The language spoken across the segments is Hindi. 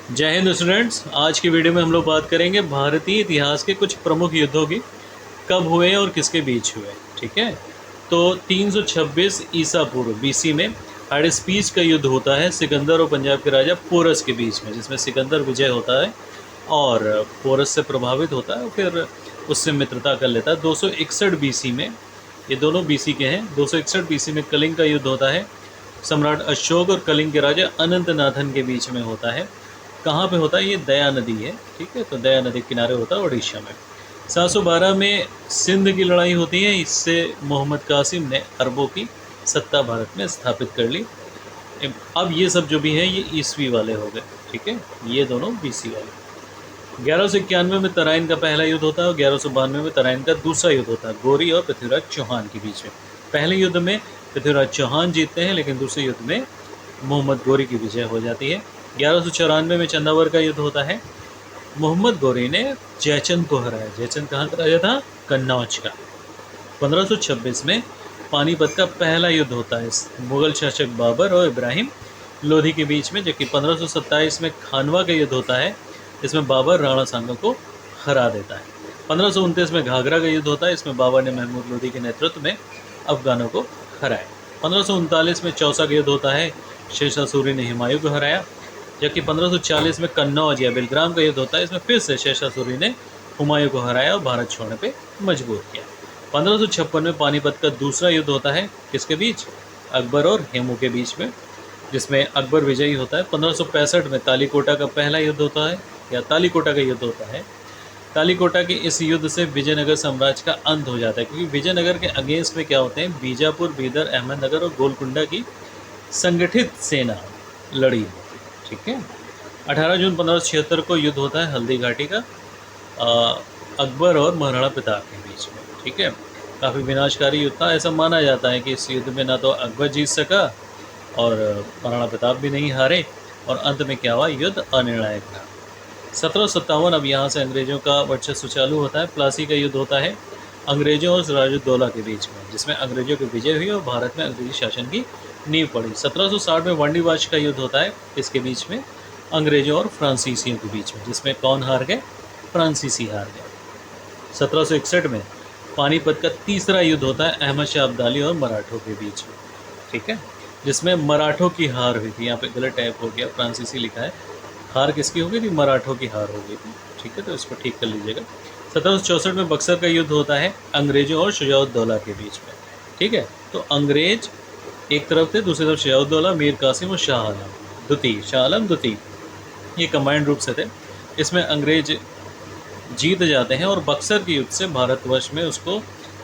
जय हिंद स्टूडेंट्स। आज की वीडियो में हम लोग बात करेंगे भारतीय इतिहास के कुछ प्रमुख युद्धों की, कब हुए और किसके बीच हुए। ठीक है, तो 326 ईसा पूर्व बीसी में हाड़ेस्पीच का युद्ध होता है सिकंदर और पंजाब के राजा पोरस के बीच में, जिसमें सिकंदर विजय होता है और पोरस से प्रभावित होता है और फिर उससे मित्रता कर लेता है। 261 बीसी में, ये दोनों बीसी के हैं, 261 बीसी में कलिंग का युद्ध होता है। सम्राट अशोक और कलिंग के राजा अनंतनाथन के बीच में होता है। कहाँ पे होता है? ये दया नदी है। ठीक है, तो दया नदी के किनारे होता है उड़ीसा में। 712 में सिंध की लड़ाई होती है। इससे मोहम्मद कासिम ने अरबों की सत्ता भारत में स्थापित कर ली। अब ये सब जो भी हैं ये ईस्वी वाले हो गए। ठीक है, ये दोनों बीसी वाले। 1191 में तराइन का पहला युद्ध होता है और 1192 में तराइन का दूसरा युद्ध होता है गोरी और पृथ्वीराज चौहान के बीच में। पहले युद्ध में पृथ्वीराज चौहान जीतते हैं, लेकिन दूसरे युद्ध में मोहम्मद गोरी की विजय हो जाती है। 1194 में चंदावर का युद्ध होता है। मोहम्मद गोरी ने जयचंद को हराया। जयचंद कहाँ का राजा था? कन्नौज का। 1526 में पानीपत का पहला युद्ध होता है मुगल शासक बाबर और इब्राहिम लोधी के बीच में, जबकि 1527 में खानवा का युद्ध होता है। इसमें बाबर राणा सांगा को हरा देता है। 1529 में घाघरा का युद्ध होता है। इसमें बाबर ने महमूद लोधी के नेतृत्व में अफगानों को हराया। 1539 में चौसा का युद्ध होता है। शेरशाह सूरी ने हुमायूं को हराया। जबकि 1540 में कन्नौज या बिलग्राम का युद्ध होता है। इसमें फिर से शेरशाह सूरी ने हुमायूं को हराया और भारत छोड़ने पे मजबूर किया। 1556 में पानीपत का दूसरा युद्ध होता है। किसके बीच? अकबर और हेमू के बीच में, जिसमें अकबर विजयी होता है। 1565 में तालीकोटा का पहला युद्ध होता है या तालीकोटा का युद्ध होता है। तालीकोटा के इस युद्ध से विजयनगर साम्राज्य का अंत हो जाता है, क्योंकि विजयनगर के अगेंस्ट में क्या होते हैं? बीजापुर, बीदर, अहमदनगर और गोलकुंडा की संगठित सेना लड़ी। ठीक है, 18 जून 1576 को युद्ध होता है हल्दी घाटी का अकबर और महाराणा प्रताप के बीच में। ठीक है, काफ़ी विनाशकारी युद्ध था। ऐसा माना जाता है कि इस युद्ध में ना तो अकबर जीत सका और महाराणा प्रताप भी नहीं हारे, और अंत में क्या हुआ? युद्ध अनिर्णायक रहा। 1757 अब यहाँ से अंग्रेजों का वर्चस्व चालू होता है। प्लासी का युद्ध होता है अंग्रेजों और सिराजुद्दौला के बीच में, जिसमें अंग्रेजों की विजय हुई और भारत में अंग्रेजी शासन की नींव पड़ी। 1760 में वांडीवाश का युद्ध होता है। इसके बीच में अंग्रेजों और फ्रांसीसियों के बीच में, जिसमें कौन हार गए? फ्रांसीसी हार गए। 1761 में पानीपत का तीसरा युद्ध होता है अहमद शाह अब्दाली और मराठों के बीच में। ठीक है, जिसमें मराठों की हार हुई थी। यहाँ पे गलत टाइप हो गया, फ्रांसीसी लिखा है। हार किसकी हो गई थी? मराठों की हार हो गई थी। ठीक है, तो इसको ठीक कर लीजिएगा। 1764 में बक्सर का युद्ध होता है अंग्रेजों और शुजाउद्दौला के बीच में। ठीक है, तो अंग्रेज एक तरफ थे, दूसरी तरफ शुजाउद्दौला, मीर कासिम और शाह आलम द्वितीय, शाह आलम द्वितीय, ये कंबाइंड रूप से थे। इसमें अंग्रेज जीत जाते हैं और बक्सर के युद्ध से भारतवर्ष में उसको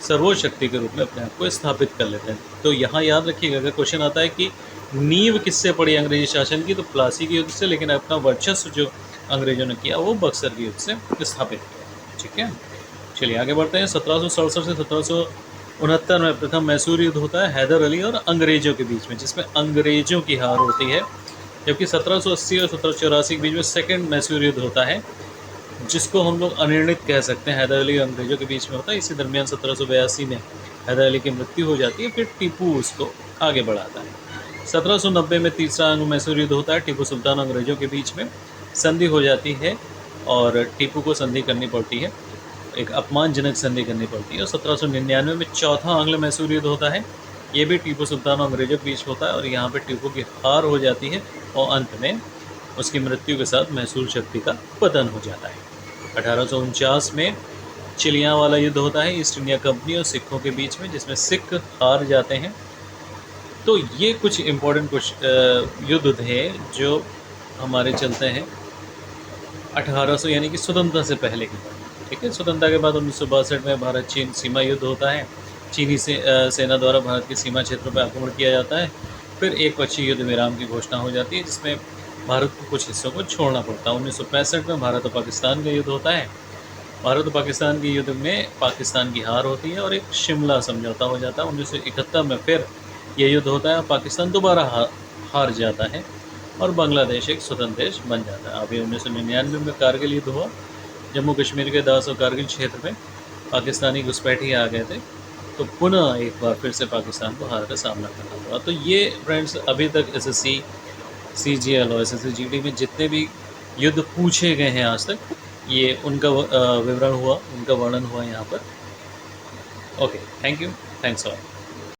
सर्वोच्च शक्ति के रूप में अपने आप को स्थापित कर लेते हैं। तो यहाँ याद रखिएगा, अगर क्वेश्चन आता है कि नींव किससे पड़ी अंग्रेजी शासन की, तो प्लासी के युद्ध से, लेकिन अपना वर्चस्व जो अंग्रेजों ने किया वो बक्सर के युद्ध से स्थापित किया। ठीक है, चलिए आगे बढ़ते हैं। 1767 से 1769 में प्रथम मैसूर युद्ध होता है हैदर अली और अंग्रेजों के बीच में, जिसमें अंग्रेजों की हार होती है। जबकि 1780 और 1784 के बीच में सेकंड मैसूर युद्ध होता है, जिसको हम लोग अनिर्णित कह सकते हैं। हैदर अली और अंग्रेजों के बीच में होता है। इसी दरमियान 1782 में हैदर अली की मृत्यु हो जाती है, फिर टीपू उसको आगे बढ़ाता है। 1790 में तीसरा अंग मैसूर युद्ध होता है। टीपू सुल्तान अंग्रेजों के बीच में संधि हो जाती है और टीपू को संधि करनी पड़ती है, एक अपमानजनक संधि करनी पड़ती है। और 1799 में चौथा आंग्ल मैसूर युद्ध होता है। ये भी टीपू सुल्तान और अंग्रेजों के बीच होता है और यहाँ पे टीपू की हार हो जाती है और अंत में उसकी मृत्यु के साथ मैसूर शक्ति का पतन हो जाता है। 1849 में चिलियाँ वाला युद्ध होता है ईस्ट इंडिया कंपनी और सिखों के बीच में, जिसमें सिख हार जाते हैं। तो ये कुछ इम्पोर्टेंट युद्ध थे जो हमारे चलते हैं 1800 यानी कि स्वतंत्रता से पहले की बात। ठीक है, स्वतंत्रता के बाद 1962 में भारत चीन सीमा युद्ध होता है। चीनी सेना द्वारा भारत के सीमा क्षेत्रों पर आक्रमण किया जाता है। फिर एक पक्षीय युद्ध विराम की घोषणा हो जाती है, जिसमें भारत को कुछ हिस्सों को छोड़ना पड़ता है। 1965 में भारत और पाकिस्तान का युद्ध होता है। भारत और पाकिस्तान के युद्ध में पाकिस्तान की हार होती है और एक शिमला समझौता हो जाता है। 1971 में फिर यह युद्ध होता है और पाकिस्तान दोबारा हार जाता है और बांग्लादेश एक स्वतंत्र देश बन जाता है। अभी 1999 में कारगिल युद्ध हुआ। जम्मू कश्मीर के दास और कारगिल क्षेत्र में पाकिस्तानी घुसपैठी आ गए थे, तो पुनः एक बार फिर से पाकिस्तान को हार का सामना करना पड़ा। तो ये फ्रेंड्स अभी तक एसएससी, सीजीएल और एसएससी जीडी में जितने भी युद्ध पूछे गए हैं आज तक, ये उनका विवरण हुआ, उनका वर्णन हुआ यहाँ पर। Okay, thank you, thanks all.